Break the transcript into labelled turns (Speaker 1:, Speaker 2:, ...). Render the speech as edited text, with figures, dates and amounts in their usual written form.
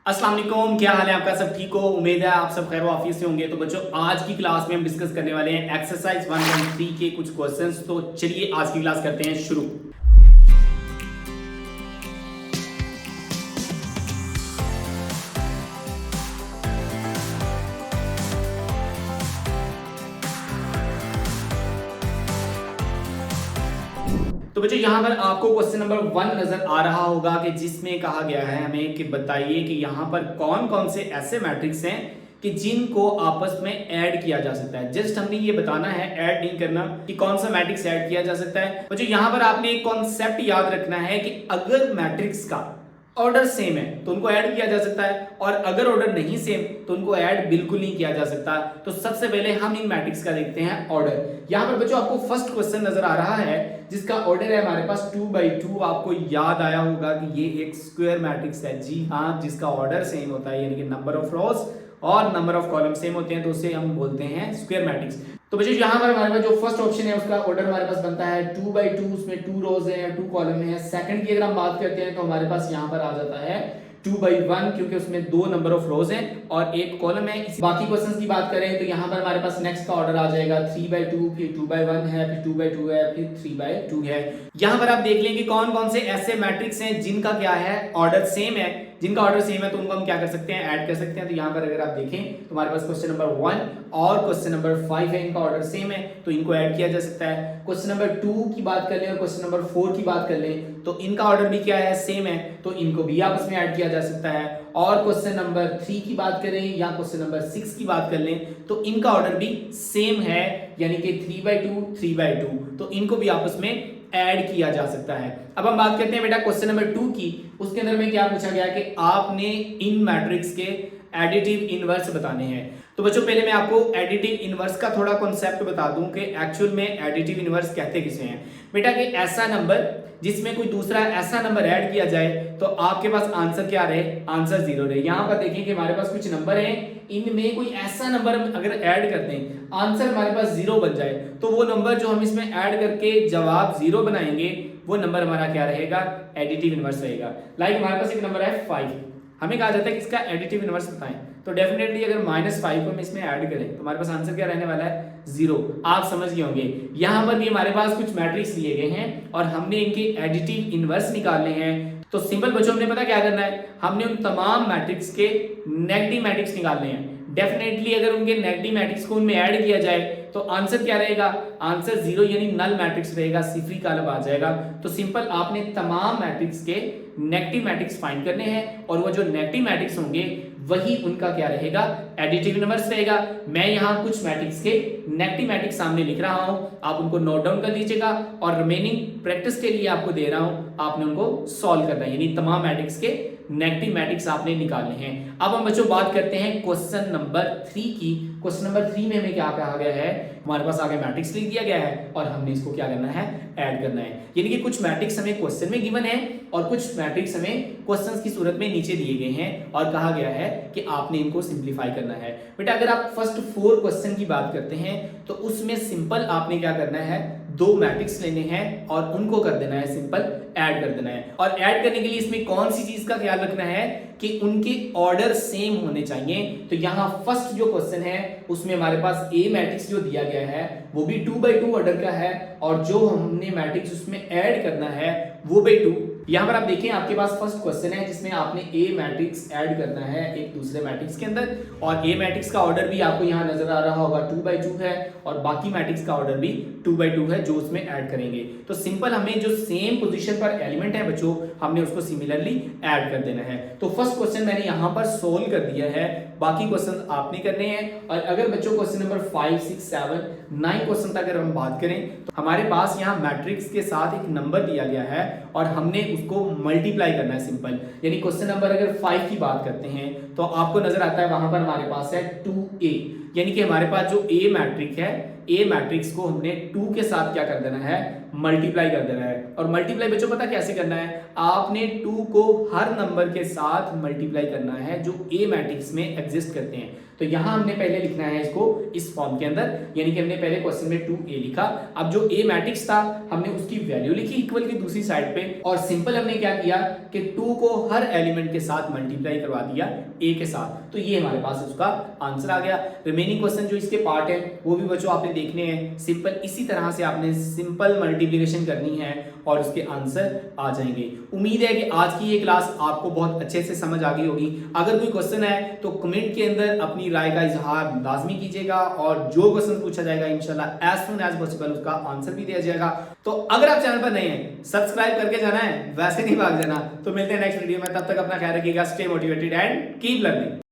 Speaker 1: अस्सलाम वालेकुम, क्या हाल है आपका? सब ठीक हो? उम्मीद है आप सब खैर वाफियत से होंगे। तो बच्चों, आज की क्लास में हम डिस्कस करने वाले हैं एक्सरसाइज 1.3 के कुछ क्वेश्चंस। तो चलिए आज की क्लास करते हैं शुरू। तो बच्चों, यहां पर आपको क्वेश्चन नंबर 1 नजर आ रहा होगा कि जिसमें कहा गया है हमें कि बताइए कि यहां पर कौन कौन से ऐसे मैट्रिक्स हैं कि जिनको आपस में ऐड किया जा सकता है। जस्ट हमने ये बताना है, ऐड नहीं करना कि कौन सा मैट्रिक्स ऐड किया जा सकता है। बच्चों, यहां पर आपने एक कॉन्सेप्ट याद रखना है कि अगर मैट्रिक्स का ऑर्डर सेम है तो उनको ऐड किया जा सकता है, और अगर ऑर्डर नहीं सेम तो उनको ऐड बिल्कुल नहीं किया जा सकता। तो सबसे पहले हम इन मैट्रिक्स का देखते हैं ऑर्डर। यहां पर बच्चों आपको फर्स्ट क्वेश्चन नजर आ रहा है जिसका ऑर्डर है हमारे पास 2/2। आपको याद आया होगा कि ये एक स्क्वायर मैट्रिक्स है। जी हाँ, जिसका ऑर्डर सेम होता है, यानी कि नंबर ऑफ रोज और नंबर ऑफ कॉलम सेम होते हैं, तो उसे हम बोलते हैं स्क्वायर मैट्रिक्स। तो बच्चों, यहाँ पर हमारे पास जो फर्स्ट ऑप्शन है उसका ऑर्डर हमारे पास बनता है 2/2, उसमें 2 रोज है, 2 कॉलम है। सेकंड की अगर हम बात करते हैं तो हमारे पास यहाँ पर आ जाता है 2/1, क्योंकि उसमें 2 नंबर ऑफ रोज हैं और 1 कॉलम है। बाकी क्वेश्चंस की बात करें तो यहाँ पर हमारे पास नेक्स्ट का ऑर्डर आ जाएगा 3/2, फिर 2/1 है, फिर 2/2 है, फिर 3/2 है। यहाँ पर आप देख लेंगे कौन कौन से ऐसे मैट्रिक्स हैं जिनका क्या है, ऑर्डर सेम है। जिनका ऑर्डर सेम है तो उनको हम क्या कर सकते हैं, ऐड कर सकते हैं। तो यहाँ पर अगर आप देखें तो हमारे पास क्वेश्चन नंबर 1 और क्वेश्चन नंबर 5 है, इनका ऑर्डर सेम है तो इनको ऐड किया जा सकता है। क्वेश्चन नंबर 2 की बात कर लें और क्वेश्चन नंबर 4 की बात कर लें तो इनका ऑर्डर भी क्या है, सेम है, तो इनको भी आपस में ऐड किया जा सकता है। और क्वेश्चन नंबर 3 की बात करें या क्वेश्चन नंबर 6 की बात कर लें तो इनका ऑर्डर भी सेम है, यानी कि 3/2 3/2, तो इनको भी आपस में ऐड किया जा सकता है। अब हम बात करते हैं बेटा क्वेश्चन नंबर 2 की। उसके अंदर में क्या पूछा गया कि आपने इन मैट्रिक्स के एडिटिव इनवर्स बताने हैं। तो बच्चों, पहले मैं आपको एडिटिव इनवर्स का थोड़ा कॉन्सेप्ट बता दूं कि एक्चुअल में एडिटिव इनवर्स कहते किसे हैं। बेटा कि ऐसा नंबर जिसमें कोई दूसरा ऐसा नंबर ऐड किया जाए तो आपके पास आंसर क्या रहे, आंसर 0 रहे। यहां पर देखिए कि हमारे पास कुछ नंबर हैं, इनमें कोई ऐसा नंबर अगर ऐड कर दें, आंसर हमारे पास 0 बन जाए, तो वो नंबर जो हम इसमें ऐड करके जवाब 0 बनाएंगे वो नंबर हमारा क्या रहेगा, एडिटिव इनवर्स रहेगा। लाइक हमारे पास एक नंबर है 5, हमें कहा जाता है कि इसका एडिटिव इनवर्स बताएं, तो डेफिनेटली अगर -5 को हम इसमें ऐड करें तो हमारे पास आंसर क्या रहने वाला है, 0। आप समझ गए होंगे। यहां पर भी हमारे पास कुछ मैट्रिक्स दिए गए हैं और हमने इनके एडिटिव इनवर्स निकालने हैं। तो सिंपल बच्चों, हमने पता क्या करना है, हमने उन तमाम मैट्रिक्स के नेगेटिव मैट्रिक्स निकालने हैं। डेफिनेटली अगर उनके नेगेटिव मैट्रिक्स को उनमें ऐड किया जाए तो आंसर क्या रहेगा, आंसर 0 यानी नल मैट्रिक्स रहेगा, सिफरी कॉलम आ जाएगा। तो सिंपल आपने तमाम मैट्रिक्स के नेगेटिव मैट्रिक्स फाइंड करने हैं और वो जो नेगेटिव मैट्रिक्स होंगे वही उनका क्या रहेगा, एडिटिव इनवर्स रहेगा। मैं यहाँ कुछ मैट्रिक्स के नेगेटिव मैट्रिक्स सामने लिख रहा हूं, आप उनको नोट डाउन कर लीजिएगा और रिमेनिंग प्रैक्टिस के लिए आपको दे रहा हूं, आपने उनको सॉल्व करना है, यानी तमाम मैट्रिक्स के नेगेटिव मैट्रिक्स आपने निकालने हैं। अब हम बच्चों बात करते हैं क्वेश्चन नंबर 3 की। क्वेश्चन नंबर 3 में हमें क्या कहा गया है, हमारे पास आगे मैट्रिक्स लिख दिया गया है और हमने इसको क्या करना है, ऐड करना है। यानी कि कुछ मैट्रिक्स हमें क्वेश्चन में गिवन है और कुछ मैट्रिक्स हमें क्वेश्चंस की सूरत में नीचे दिए गए हैं और कहा गया है कि आपने इनको सिंपलीफाई करना है। बेटा अगर आप फर्स्ट 4 क्वेश्चन की बात करते हैं तो उसमें सिंपल आपने क्या करना है, 2 मैट्रिक्स लेने हैं और उनको कर देना है सिंपल ऐड कर देना है। और ऐड करने के लिए इसमें कौन सी चीज का ख्याल रखना है कि उनके ऑर्डर सेम होने चाहिए। तो यहां फर्स्ट जो क्वेश्चन है उसमें हमारे पास ए मैट्रिक्स जो दिया गया है वो भी 2/2 ऑर्डर का है और जो हमने मैट्रिक्स उसमें ऐड करना है वो भी 2। यहां पर आप देखें आपके पास फर्स्ट क्वेश्चन है जिसमें आपने ए मैट्रिक्स ऐड करना है एक दूसरे मैट्रिक्स के अंदर, और ए मैट्रिक्स का ऑर्डर भी आपको यहां नजर आ रहा होगा 2/2 है और बाकी मैट्रिक्स का ऑर्डर भी 2/2 है जो उसमें ऐड करेंगे। तो सिंपल हमें जो सेम पोजीशन पर एलिमेंट है बच्चों, हमने उसको सिमिलरली ऐड कर देना है। तो फर्स्ट क्वेश्चन मैंने यहां पर सोल्व कर दिया है, बाकी क्वेश्चन आपने करने हैं। और अगर बच्चों क्वेश्चन नंबर 5 6 7 9 क्वेश्चन तक अगर हम बात करें तो हमारे पास यहाँ मैट्रिक्स के साथ एक नंबर दिया गया है और हमने उसको मल्टीप्लाई करना है सिंपल। यानी क्वेश्चन नंबर अगर 5 की बात करते हैं तो आपको नजर आता है वहां पर हमारे पास है 2a। यानी कि हमारे पास जो ए मैट्रिक है, ए मैट्रिक्स को हमने 2 के साथ क्या कर देना है, मल्टीप्लाई कर देना है। और मल्टीप्लाई बच्चों पता कैसे करना है, आपने 2 को हर नंबर के साथ मल्टीप्लाई करना है जो ए मैट्रिक्स में एग्जिस्ट करते हैं। तो यहां हमने पहले लिखना है इसको इस फॉर्म के अंदर, यानी कि हमने पहले क्वेश्चन में 2a लिखा। अब जो a मैट्रिक्स था हमने उसकी वैल्यू लिखी इक्वल की दूसरी साइड पे, और सिंपल हमने क्या किया कि 2 को हर एलिमेंट के साथ मल्टीप्लाई करवा दिया a के साथ। तो ये हमारे पास उसका आंसर आ गया। रिमेनिंग क्वेश्चन जो इसके पार्ट है वो भी बच्चों आपने देखने हैं। सिंपल इसी तरह से आपने सिंपल मल्टीप्लिकेशन करनी है और उसके आंसर आ जाएंगे। उम्मीद है कि आज की ये क्लास आपको बहुत अच्छे से समझ आ गई होगी। अगर कोई क्वेश्चन है तो कमेंट के अंदर अपनी राय का इजहार लाजमी कीजिएगा, और जो क्वेश्चन पूछा जाएगा इंशाल्लाह एज सून एज पॉसिबल उसका आंसर भी दिया जाएगा। तो अगर आप चैनल पर नए हैं सब्सक्राइब करके जाना है, वैसे नहीं भाग जाना। तो मिलते हैं नेक्स्ट वीडियो में, तब तक अपना ख्याल रखिएगा। Stay motivated and keep learning.